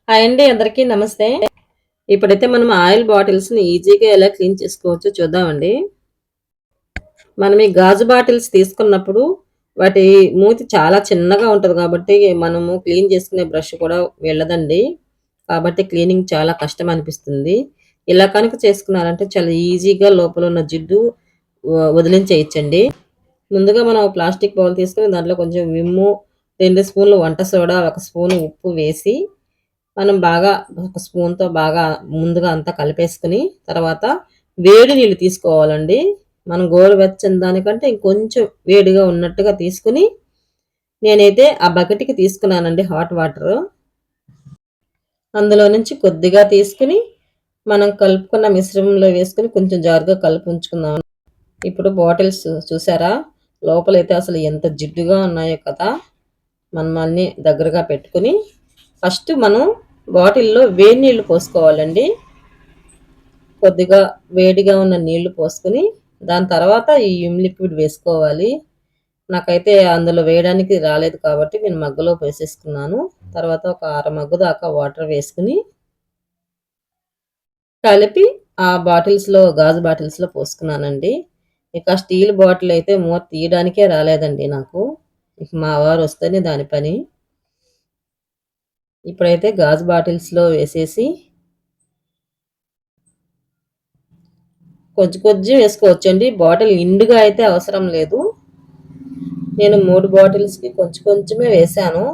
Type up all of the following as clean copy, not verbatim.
Hi అండి, అందరికీ నమస్తే. ఇప్పుడైతే మనం ఆయిల్ బాటిల్స్ని ఈజీగా ఎలా క్లీన్ చేసుకోవచ్చో చూద్దామండి. మనం ఈ గాజు బాటిల్స్ తీసుకున్నప్పుడు వాటి మూతి చాలా చిన్నగా ఉంటుంది కాబట్టి మనము క్లీన్ చేసుకునే బ్రష్ కూడా వెళ్ళదండి. కాబట్టి క్లీనింగ్ చాలా కష్టం అనిపిస్తుంది. ఇలా కనుక చేసుకున్నారంటే చాలా ఈజీగా లోపల ఉన్న జిడ్డు వదిలించేయచ్చండి. ముందుగా మనం ప్లాస్టిక్ బౌల్ తీసుకొని దాంట్లో కొంచెం విమ్ము, 2 స్పూన్లు వంట సోడా, 1 స్పూను ఉప్పు వేసి మనం బాగా ఒక స్పూన్‌తో బాగా ముందుగా అంతా కలిపేసుకొని, తర్వాత వేడి నీళ్ళు తీసుకోవాలండి. మనం గోరువెచ్చని దానికంటే ఇంకొంచెం వేడిగా ఉన్నట్టుగా తీసుకొని, నేనైతే ఆ బకెట్‌కి తీసుకున్నానండి హాట్ వాటరు. అందులో నుంచి కొద్దిగా తీసుకొని, మనం కలుపుకున్న మిశ్రమంలో వేసుకొని కొంచెం జారుగా కలిపి ఉంచుకుందాం. ఇప్పుడు బాటిల్స్ చూసారా? లోపలైతే అసలు ఎంత జిడ్డుగా ఉన్నాయో కదా! మనం అన్నీ దగ్గరగా పెట్టుకొని, ఫస్ట్ మనం బాటిల్‌లో వేడి నీళ్లు పోసుకోవాలండి. కొద్దిగా వేడిగా ఉన్న నీళ్లు పోసుకొని, దాని తర్వాత ఈ విమ్ లిక్విడ్ వేసుకోవాలి. నాకైతే అందులో వేయడానికి రాలేదు కాబట్టి నేను మగ్గులో పోసేసుకున్నాను. తర్వాత ఒక అర మగ్గు దాకా వాటర్ వేసుకొని, కలిపి ఆ బాటిల్స్‌లో గాజు బాటిల్స్‌లో పోసుకున్నానండి. ఇక స్టీల్ బాటిల్ అయితే మూత తీయడానికే రాలేదండి నాకు. ఇక మా వారు వస్తేనే దాని పని. ఇప్పుడైతే గాజు బాటిల్స్‌లో వేసేసి కొంచెం కొంచెం వేసుకోవచ్చండి. బాటిల్ నిండుగా అయితే అవసరం లేదు. నేను 3 బాటిల్స్‌కి కొంచెం కొంచెమే వేశాను.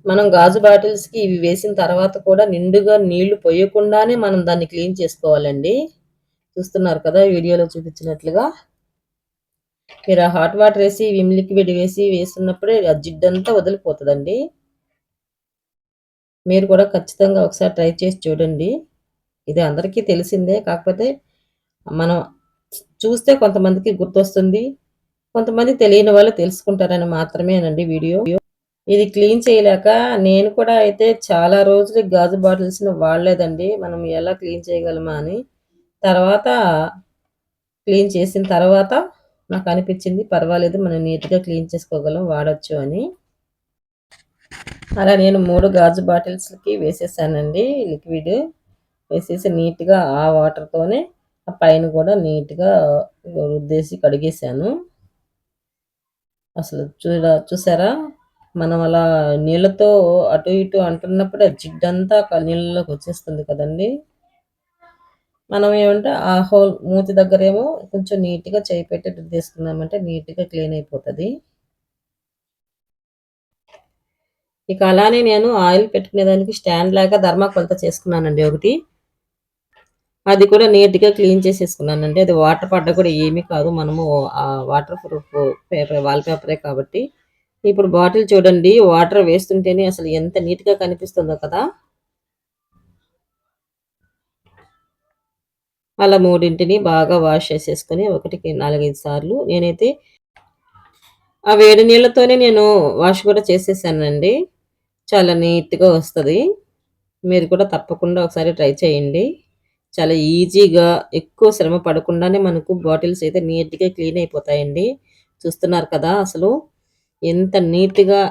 మనం గాజు బాటిల్స్‌కి ఇవి వేసిన తర్వాత కూడా నిండుగా నీళ్లు పొయ్యకుండానే మనం దాన్ని క్లీన్ చేసుకోవాలండి. చూస్తున్నారు కదా వీడియోలో చూపించినట్లుగా. మీరు ఆ హాట్ వాటర్ ఏసి, విమ్ లిక్విడ్ వేస్తున్నప్పుడే ఆ జిడ్డంతా వదిలిపోతదండి. మీరు కూడా ఖచ్చితంగా ఒకసారి ట్రై చేసి చూడండి. ఇది అందరికీ తెలిసిందే. కాకపోతే మనం చూస్తే కొంతమందికి గుర్తొస్తుంది. కొంతమంది తెలియని వాళ్ళు తెలుసుకుంటారని మాత్రమేనండి వీడియో. ఇది క్లీన్ చేయలేక నేను కూడా అయితే చాలా రోజులు గాజు బాటిల్స్‌ని వాడలేదండి. మనం ఎలా క్లీన్ చేయగలమా అని. తర్వాత క్లీన్ చేసిన తర్వాత నాకనిపించింది పర్వాలేదు, మనం నీట్‌గా క్లీన్ చేసుకోగలం, వాడొచ్చు అని. అలా నేను 3 గాజు బాటిల్స్‌కి వేసేసానండి లిక్విడ్. వేసేసి నీట్‌గా ఆ వాటర్‌తోనే ఆ పైన కూడా నీట్‌గా రుద్దేసి కడిగేశాను. అసలు చూసారా? మనం అలా నీళ్ళతో అటు ఇటు అంటున్నప్పుడే జిడ్డంతా నీళ్ళలోకి వచ్చేస్తుంది కదండీ! మనం ఏమంటే ఆ హోల్ మూతి దగ్గరేమో కొంచెం నీట్‌గా చేయి పెట్టి రుద్దేసుకున్నామంటే నీట్‌గా క్లీన్ అయిపోతది. ఇక అలానే నేను ఆయిల్ పెట్టుకునేదానికి స్టాండ్ లాగా థర్మాకోల్‌తో చేసుకున్నానండి ఒకటి. అది కూడా నీట్‌గా క్లీన్ చేసేసుకున్నానండి. అది వాటర్ పడ్డా కూడా ఏమీ కాదు. మనము వాటర్ ప్రూఫ్ వాల్ పేపరే కాబట్టి. ఇప్పుడు బాటిల్ చూడండి, వాటర్ వేస్తుంటేనే అసలు ఎంత నీట్‌గా కనిపిస్తుందో కదా! అలా మూడింటిని బాగా వాష్ చేసేసుకొని ఒకటికి 4, 5 సార్లు నేనైతే ఆ వేడి నీళ్ళతోనే నేను వాష్ కూడా చేసేసానండి. చాలా నీట్‌గా వస్తది. మీరు కూడా తప్పకుండా ఒకసారి ట్రై చేయండి. చాలా ఈజీగా, ఎక్కువ శ్రమ పడకుండానే మనకు బాటిల్స్ అయితే నీట్‌గా క్లీన్ అయిపోతాయండి. చూస్తున్నారు కదా! అసలు ఎంత నీట్‌గా,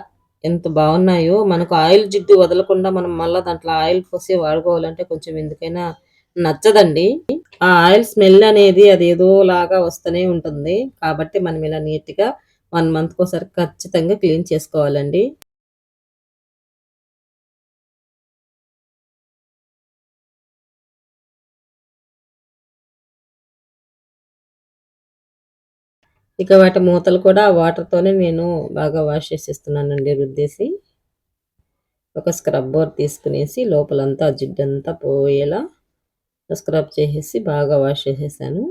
ఎంత బావున్నాయో. మనకు ఆయిల్ జిడ్డు వదలకుండా మనం మళ్ళా దాంట్లో ఆయిల్ పోసి వాడుకోవాలంటే కొంచెం ఎందుకైనా నచ్చదండి. ఆ ఆయిల్ స్మెల్ అనేది అదేదోలాగా వస్తూనే ఉంటుంది. కాబట్టి మనం ఇలా నీట్‌గా 1 మంత్‌కోసారి ఖచ్చితంగా క్లీన్ చేసుకోవాలండి. ఇక వాటి మూతలు కూడా వాటర్‌తోనే నేను బాగా వాష్ చేసేస్తున్నానండి రుద్దేసి. ఒక స్క్రబ్బర్ తీసుకునేసి లోపలంతా జిడ్డంతా పోయేలా స్క్రబ్ చేసేసి బాగా వాష్ చేసేసాను.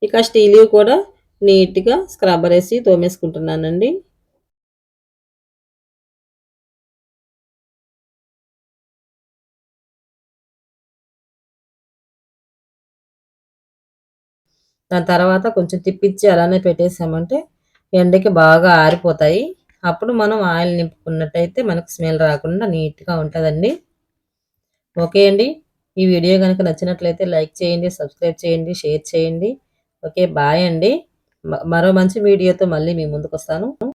ఇక స్టీల్‌వి కూడా నీట్‌గా స్క్రబ్బరేసి తోమేసుకుంటున్నానండి. దాని తర్వాత కొంచెం తిప్పిచ్చి అలానే పెట్టేసామంటే ఎండకి బాగా ఆరిపోతాయి. అప్పుడు మనం ఆయిల్ నింపుకున్నట్టయితే మనకు స్మెల్ రాకుండా నీట్‌గా ఉంటదండి. ఓకే అండి. ఈ వీడియో గనుక నచ్చినట్లయితే లైక్ చేయండి, సబ్స్క్రైబ్ చేయండి, షేర్ చేయండి. ఓకే. బాయ్ అండి. మరో మంచి వీడియోతో మళ్ళీ మీ ముందుకొస్తాను.